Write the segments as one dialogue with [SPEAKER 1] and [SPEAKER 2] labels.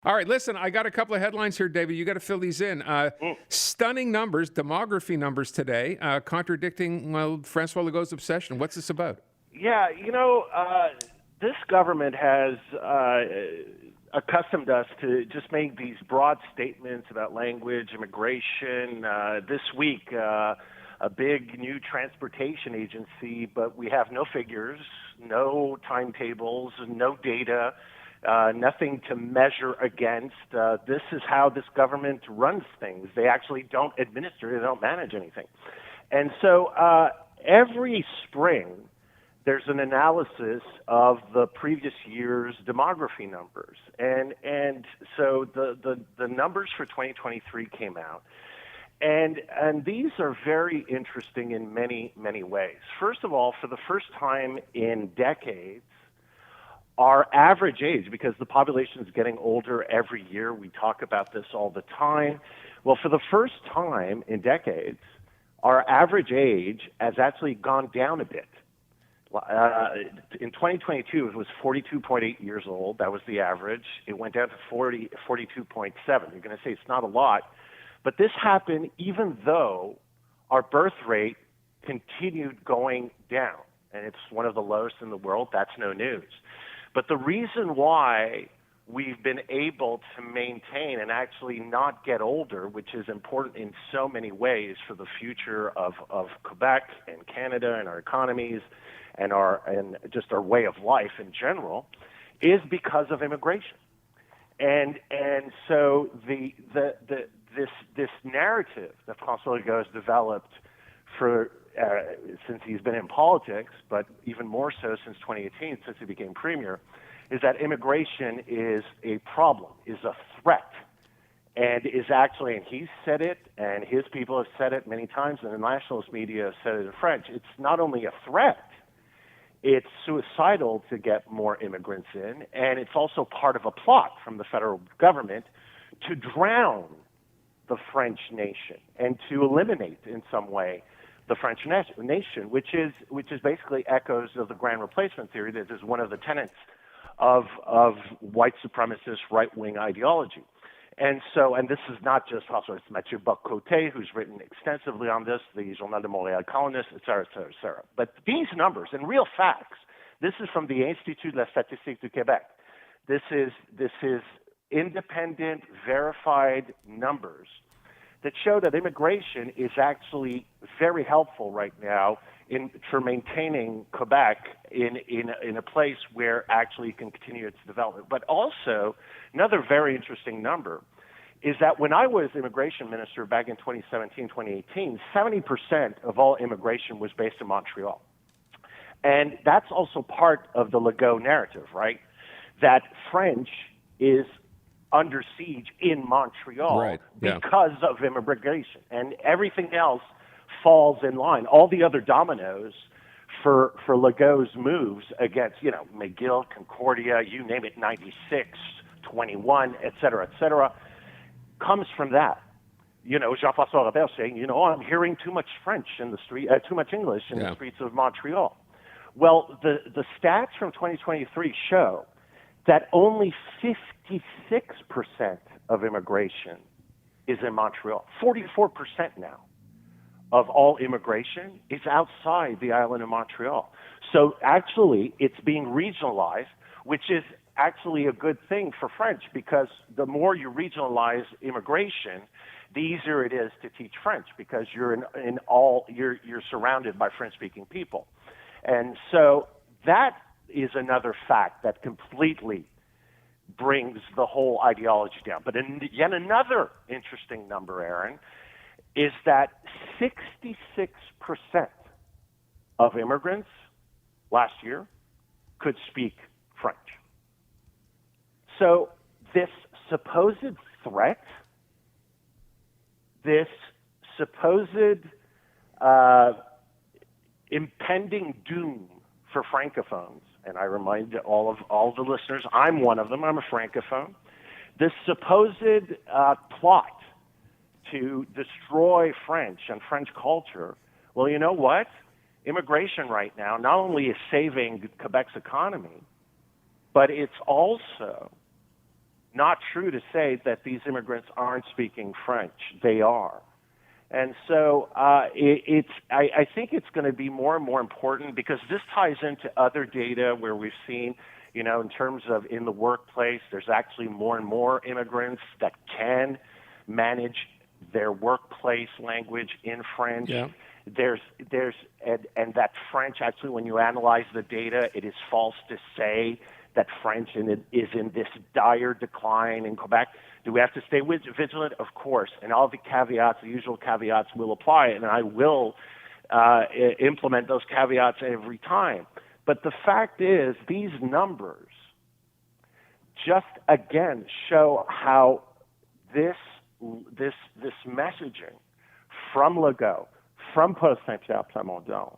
[SPEAKER 1] All right, listen, I got a couple of headlines here, David. You got to fill these in. Stunning numbers, demography numbers today, contradicting, well, Francois Legault's obsession. What's this about?
[SPEAKER 2] Yeah, this government has accustomed us to just make these broad statements about language, immigration. This week, a big new transportation agency, but we have no figures, no timetables, no data, nothing to measure against. This is how this government runs things. They actually don't administer, they don't manage anything. And so every spring, there's an analysis of the previous year's demography numbers. And so the numbers for 2023 came out. And these are very interesting in many, many ways. First of all, for the first time in decades, our average age, because the population is getting older every year, we talk about this all the time. Well, for the first time in decades, our average age has actually gone down a bit. In 2022, it was 42.8 years old. That was the average. It went down to 42.7. You're going to say it's not a lot. But this happened even though our birth rate continued going down. And it's one of the lowest in the world. That's no news. But the reason why we've been able to maintain and actually not get older, which is important in so many ways for the future of Quebec and Canada and our economies and just our way of life in general, is because of immigration. And so this narrative that François Legault has developed for since he's been in politics, but even more so since 2018, since he became premier, is that immigration is a problem, is a threat, and is actually, and he's said it, and his people have said it many times, and the nationalist media have said it in French, it's not only a threat, it's suicidal to get more immigrants in, and it's also part of a plot from the federal government to drown the French nation and to eliminate in some way the French nation, which is basically echoes of the grand replacement theory that is one of the tenets of white supremacist right-wing ideology. And this is not just François, it's Mathieu Bock-Côté, who's written extensively on this, the Journal de Montréal columnist, et cetera, et cetera, et cetera. But these numbers and real facts, this is from the Institut de la Statistique du Québec. This is independent, verified numbers that show that immigration is actually very helpful right now for maintaining Quebec in a place where actually it can continue its development. But also, another very interesting number is that when I was immigration minister back in 2017, 2018, 70% of all immigration was based in Montreal. And that's also part of the Legault narrative, right? That French is under siege in Montreal
[SPEAKER 1] Right. Yeah.
[SPEAKER 2] because of immigration, and everything else falls in line. All the other dominoes for Legault's moves against, McGill, Concordia, you name it, 96, 21, et cetera, comes from that. Jean-François Robert saying, I'm hearing too much French in the street, too much English in the streets of Montreal. Well, the stats from 2023 show that only 56% of immigration is in Montreal. 44% now of all immigration is outside the island of Montreal. So actually, it's being regionalized, which is actually a good thing for French, because the more you regionalize immigration, the easier it is to teach French, because you're you're surrounded by French-speaking people. And so that is another fact that completely brings the whole ideology down. But yet another interesting number, Aaron, is that 66% of immigrants last year could speak French. So this supposed threat, this supposed impending doom for francophones, and I remind all the listeners, I'm one of them, I'm a francophone, this supposed plot to destroy French and French culture, well, you know what? Immigration right now not only is saving Quebec's economy, but it's also not true to say that these immigrants aren't speaking French. They are. And so I think it's going to be more and more important because this ties into other data where we've seen, in terms of in the workplace, there's actually more and more immigrants that can manage their workplace language in French.
[SPEAKER 1] Yeah.
[SPEAKER 2] And that French, actually, when you analyze the data, it is false to say that French is in this dire decline in Quebec. Do we have to stay vigilant? Of course. And all the caveats, the usual caveats will apply, and I will implement those caveats every time. But the fact is, these numbers just, again, show how this messaging from Legault, from Post Saint-Pierre Plamondon,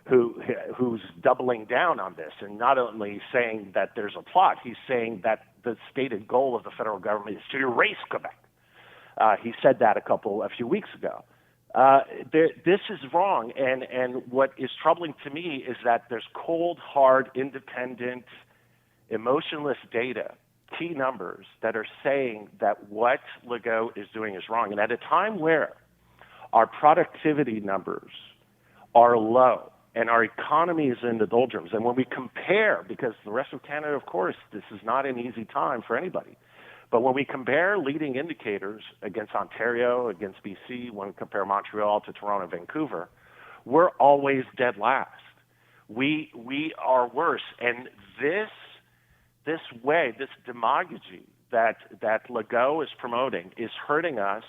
[SPEAKER 2] who's doubling down on this and not only saying that there's a plot, he's saying that the stated goal of the federal government is to erase Quebec. He said that a few weeks ago. This is wrong, and what is troubling to me is that there's cold, hard, independent, emotionless data, key numbers that are saying that what Legault is doing is wrong. And at a time where our productivity numbers are low, and our economy is in the doldrums. And when we compare, because the rest of Canada, of course, this is not an easy time for anybody. But when we compare leading indicators against Ontario, against BC, when we compare Montreal to Toronto and Vancouver, we're always dead last. We are worse. And this demagogy that Legault is promoting is hurting us,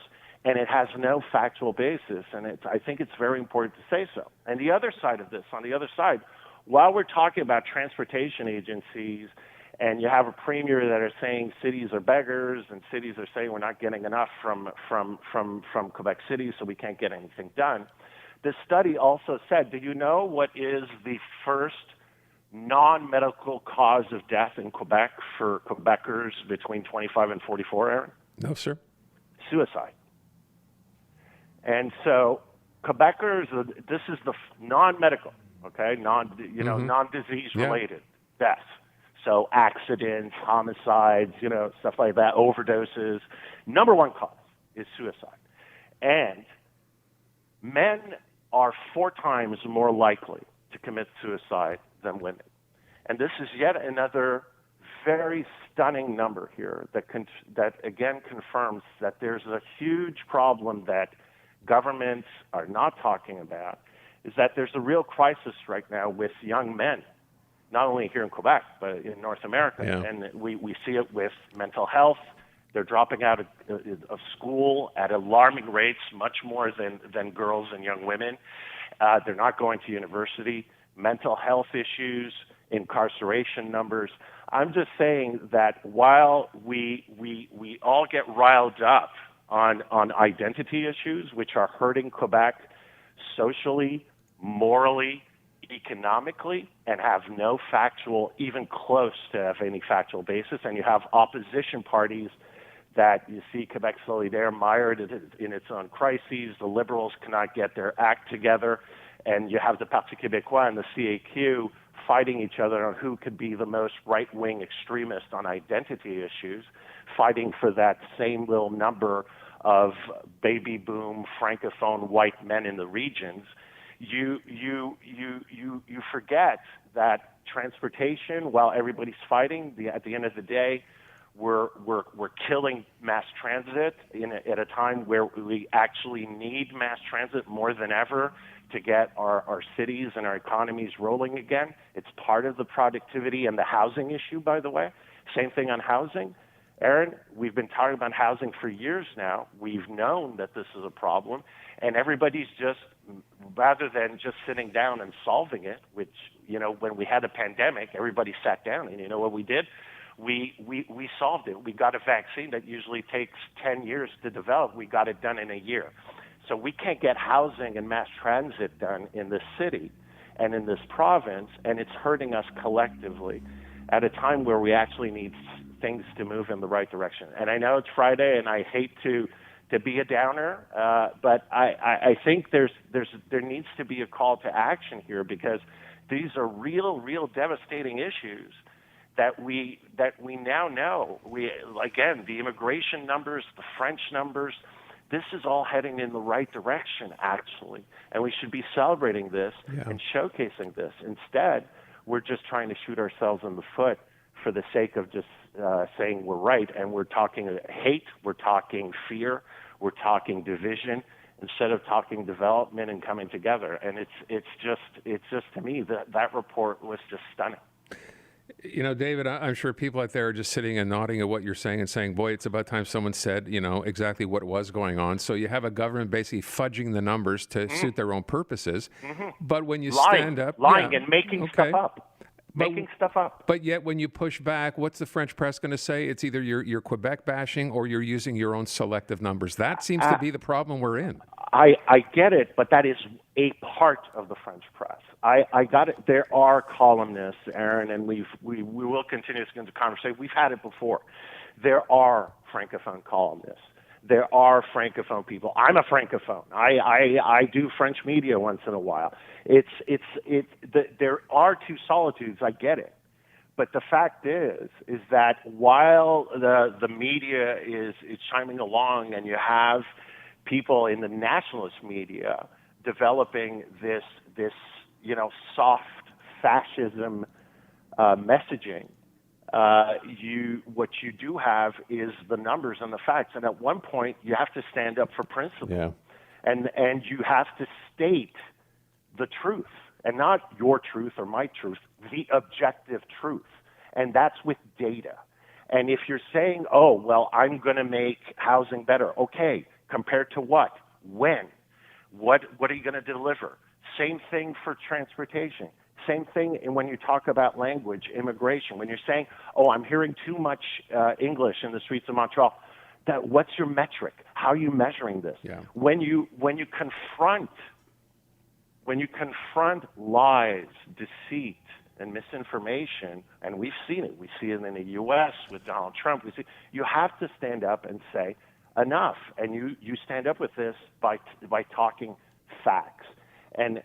[SPEAKER 2] and it has no factual basis, and I think it's very important to say so. And the other side of this, on the other side, while we're talking about transportation agencies, and you have a premier that are saying cities are beggars, and cities are saying we're not getting enough from Quebec City, so we can't get anything done, this study also said, do you know what is the first non-medical cause of death in Quebec for Quebecers between 25 and 44, Aaron?
[SPEAKER 1] No, sir.
[SPEAKER 2] Suicide. And so Quebecers, this is the non-medical, okay, non-disease related deaths. So accidents, homicides, stuff like that, overdoses. Number one cause is suicide. And men are 4 times more likely to commit suicide than women. And this is yet another very stunning number here that again confirms that there's a huge problem that governments are not talking about, is that there's a real crisis right now with young men, not only here in Quebec, but in North America.
[SPEAKER 1] Yeah.
[SPEAKER 2] And we see it with mental health. They're dropping out of school at alarming rates, much more than girls and young women. They're not going to university. Mental health issues, incarceration numbers. I'm just saying that while we all get riled up on identity issues, which are hurting Quebec socially, morally, economically, and have no factual, even close to have any factual basis, and you have opposition parties that you see Quebec Solidaire mired in its own crises, the Liberals cannot get their act together, and you have the Parti Québécois and the CAQ fighting each other on who could be the most right-wing extremist on identity issues, fighting for that same little number of baby boom francophone white men in the regions. You forget that transportation, while everybody's fighting, at the end of the day, we're killing mass transit at a time where we actually need mass transit more than ever to get our cities and our economies rolling again. It's part of the productivity and the housing issue, by the way. Same thing on housing. Aaron, we've been talking about housing for years now. We've known that this is a problem, and everybody's just, rather than just sitting down and solving it, which, when we had a pandemic, everybody sat down, and you know what we did? We solved it. We got a vaccine that usually takes 10 years to develop. We got it done in a year. So we can't get housing and mass transit done in this city and in this province, and it's hurting us collectively at a time where we actually need things to move in the right direction. And I know it's Friday, and I hate to be a downer, but I think there needs to be a call to action here, because these are real devastating issues that we now know. Again, the immigration numbers, the French numbers, this is all heading in the right direction, actually, and we should be celebrating this and showcasing this. Instead, we're just trying to shoot ourselves in the foot for the sake of just saying we're right, and we're talking hate, we're talking fear, we're talking division, instead of talking development and coming together. And it's just to me that report was just stunning.
[SPEAKER 1] You know, David, I'm sure people out there are just sitting and nodding at what you're saying and saying, boy, it's about time someone said, you know, exactly what was going on. So you have a government basically fudging the numbers to suit their own purposes. But when you stand up...
[SPEAKER 2] Lying and making stuff up. Making stuff up.
[SPEAKER 1] But yet when you push back, what's the French press going to say? It's either you're Quebec bashing or you're using your own selective numbers. That seems to be the problem we're in.
[SPEAKER 2] I get it, but that is a part of the French press. I got it. There are columnists, Aaron, and we will continue this conversation. We've had it before. There are Francophone columnists. There are Francophone people. I'm a Francophone. I do French media once in a while. There are two solitudes. I get it. But the fact is that while the media is chiming along and you have people in the nationalist media developing this soft fascism messaging, what you do have is the numbers and the facts. And at one point, you have to stand up for principle, and you have to state the truth, and not your truth or my truth, the objective truth, and that's with data. And if you're saying, oh, well, I'm going to make housing better, okay, compared to what? When? What are you going to deliver? Same thing for transportation. Same thing when you talk about language, immigration. When you're saying, oh, I'm hearing too much English in the streets of Montreal, what's your metric? How are you measuring this?
[SPEAKER 1] Yeah.
[SPEAKER 2] When you confront lies, deceit, and misinformation, and we've seen it. We see it in the U.S. with Donald Trump. You have to stand up and say enough, and you stand up with this by talking facts. And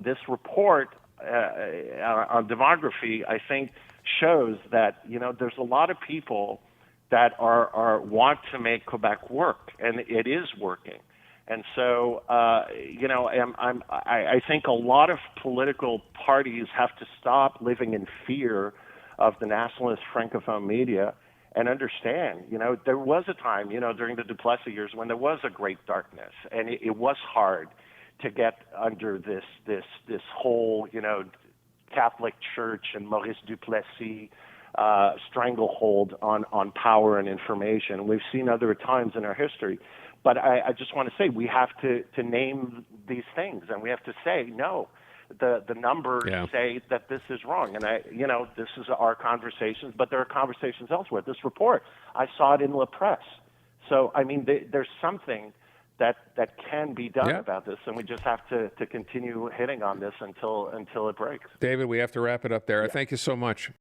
[SPEAKER 2] this report on demography, I think, shows that there's a lot of people that want to make Quebec work, and it is working. And so, I think a lot of political parties have to stop living in fear of the nationalist Francophone media and understand, there was a time, during the Duplessis years when there was a great darkness, and it was hard to get under this whole, Catholic Church and Maurice Duplessis stranglehold on power and information. We've seen other times in our history. But I just want to say we have to name these things, and we have to say, no, the numbers say that this is wrong. And this is our conversations, but there are conversations elsewhere. This report, I saw it in La Presse. So, I mean, there's something that can be done about this, and we just have to continue hitting on this until it breaks.
[SPEAKER 1] David, we have to wrap it up there. Thank you so much.